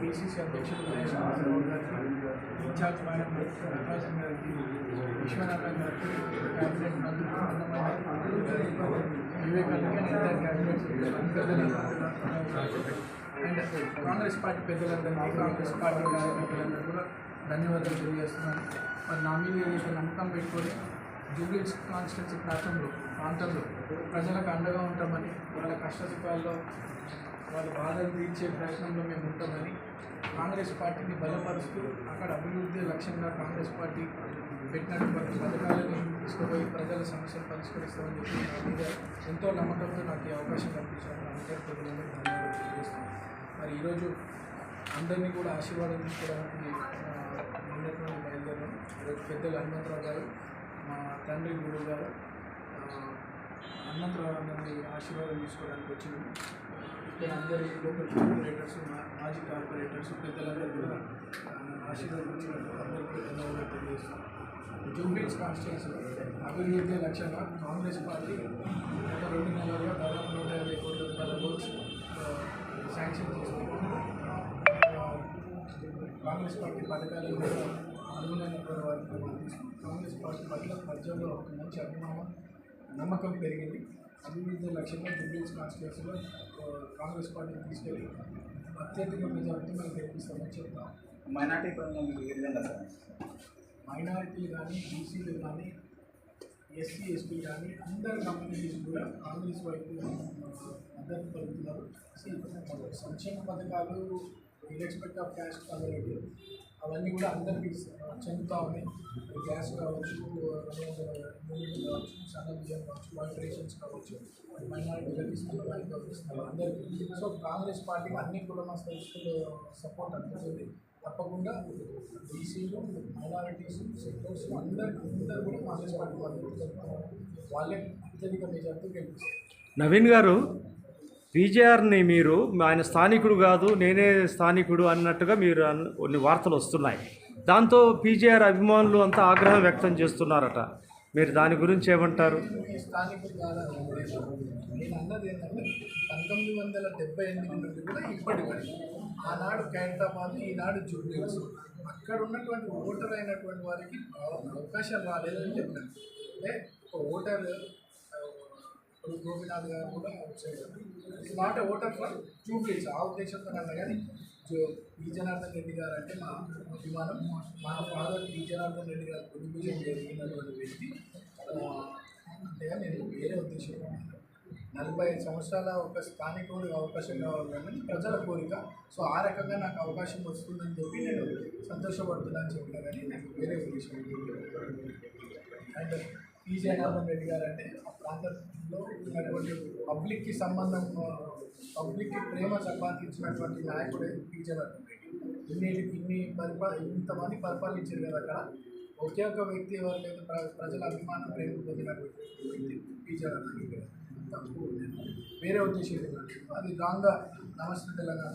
PCC అధ్యక్షుడు మహేష్ కుమార్ గారికి, incharge madam Natarajan గారికి, విశ్వనాథన్ గారికి, క్యాబినెట్ మంత్రులు Vivekananda enter cabinet and Congress party పెద్దలందరికీ, కాంగ్రెస్ పార్టీ కార్యకర్తలందరూ కూడా ధన్యవాదాలు తెలియజేస్తున్నాను. మరి నా మీద ఏదైతే నమ్మకం పెట్టుకొని జూబ్లీహిల్స్ కాన్స్టిట్యున్సీ ప్రాంతంలో ప్రజలకు అండగా ఉంటామని, వాళ్ళ కష్టసుఖాల్లో వాళ్ళ బాధలు తీర్చే ప్రయత్నంలో మేము ఉంటామని, కాంగ్రెస్ పార్టీని బలపరుస్తూ అక్కడ అభివృద్ధి లక్ష్యంగా కాంగ్రెస్ పార్టీ పెట్టినటువంటి పథకాలను తీసుకుపోయి ప్రజల సమస్యలు పరిష్కరిస్తామని చెప్పి నా మీద ఎంతో నమ్మకంతో నాకు ఈ అవకాశం కల్పించాను. అందరి ప్రజలందరూ ధన్యవాదాలు తెలియజేస్తాను. మరి ఈరోజు అందరినీ కూడా ఆశీర్వాదం తీసుకోవడానికి నిన్నటువంటి బయలుదేరాను. ఈరోజు పెద్దలు హనుమంతరావు గారు, మా తండ్రి గురువు గారు హనుమంతరావు అందరినీ ఆశీర్వాదం తీసుకోవడానికి వచ్చింది. ఇక్కడ అందరి లోకల్ కార్పొరేటర్స్, మాజీ కార్పొరేటర్స్ పెద్దలందరూ కూడా ఆశీర్వదించినట్టు అందరికీ ధన్యవాదాలు తెలియజేస్తున్నాను. జూబ్లీహిల్స్ కాన్స్టిట్యున్సీలో అభివృద్ధి లక్ష్యంగా కాంగ్రెస్ పార్టీ గత 2 నెలలుగా దాదాపు 150 కోట్ల రూపాయల వర్క్స్ శాంక్షన్ చేస్తుంది. కాంగ్రెస్ పార్టీ పథకాలు కూడా అనుగుణమైన వారికి కాంగ్రెస్ పార్టీ పట్ల ప్రజల్లో ఒక మంచి అభిమానం, నమ్మకం పెరిగింది. అభివృద్ధి లక్ష్యంగా జూబ్లీహిల్స్ కాన్స్టిట్యున్సీలో కాంగ్రెస్ పార్టీని తీసుకెళ్ళి అత్యధిక మెజారిటీ మనం గెలిపిస్తామని చెప్తాం. మైనార్టీ పరంగా మీకు ఏ విధంగా సార్? మైనారిటీలు కానీ, బీసీలు కానీ, ఎస్సీ ఎస్టీ కానీ అందరు కమ్యూనిటీస్ కూడా కాంగ్రెస్ వైపు మద్దతు పలుకుతున్నారు. సంక్షేమ పథకాలు, ఇర్రెస్పెక్ట్ ఆఫ్ క్యాస్ట్ కమ్యూనిటీ అవన్నీ కూడా అందరికీ చెందుతూ ఉన్నాయి. గ్యాస్ కావచ్చు, యూనిట్ కావచ్చు, సన్న బియ్యం కావచ్చు, వైబ్రేషన్స్ కావచ్చు, మైనారిటీలకి ఇస్తున్నారు అందరికీ. సో కాంగ్రెస్ పార్టీకి అన్ని కులమస్తలు సపోర్ట్ అందుతుంది. తప్పకుండా బీసీలు, మైనారిటీస్, సెక్టర్స్ అందరూ కూడా కాంగ్రెస్ పార్టీ వాళ్ళే అత్యధిక మెజార్టీ గెలిపిస్తారు. నవీన్ గారు, పీజేఆర్ని మీరు ఆయన స్థానికుడు కాదు, నేనే స్థానికుడు అన్నట్టుగా మీరు కొన్ని వార్తలు వస్తున్నాయి. దాంతో పీజేఆర్ అభిమానులు అంతా ఆగ్రహం వ్యక్తం చేస్తున్నారట. మీరు దాని గురించి ఏమంటారు? స్థానికుడు కాదని నేను అన్నది ఏంటంటే 1978 నుండి కూడా ఇప్పటి వరకు ఆనాడు ఖైరతాబాద్, ఈనాడు జూబ్లీహిల్స్ అక్కడ ఉన్నటువంటి ఓటర్ అయినటువంటి వారికి అవకాశాలు రాలేదని చెప్పాను. అంటే ఒక ఓటర్ గోపినాథ్ గారు కూడా it's not a voter for Jubilee Hills ఆ ఉద్దేశంతో అన్నా. కానీ పి జనార్దన్ రెడ్డి గారు అంటే మా అభిమానం. మా ఫాదర్ పి జనార్దన్ రెడ్డి గారు కుటుంబం జరిగినటువంటి వ్యక్తి. అంతేగా నేను వేరే ఉద్దేశంలో 45 సంవత్సరాల ఒక స్థానికుడు అవకాశం కావాలని ప్రజల కోరిక. సో ఆ రకంగా నాకు అవకాశం వస్తుందని చెప్పి నేను సంతోషపడుతున్నాను చెప్పినా, కానీ నాకు వేరే ఉద్దేశం. అండ్ పి జనార్దన్ రెడ్డి గారు అంటే ఆ ప్రాంతంలో ఉన్నటువంటి పబ్లిక్కి సంబంధం, పబ్లిక్కి ప్రేమ సంపాదించినటువంటి నాయకుడే పి జనార్దన్ రెడ్డి. ఇంతమంది పరిపాలించారు కదా అక్కడ. ఒకే ఒక వ్యక్తి ఎవరికైతే ప్రజల అభిమానం ప్రేమ పొందినటువంటి వ్యక్తి పి జనార్దన్ రెడ్డి గారు. తప్పు వేరే ఉద్దేశం అది రాంగ్గా నమస్తే తెలంగాణ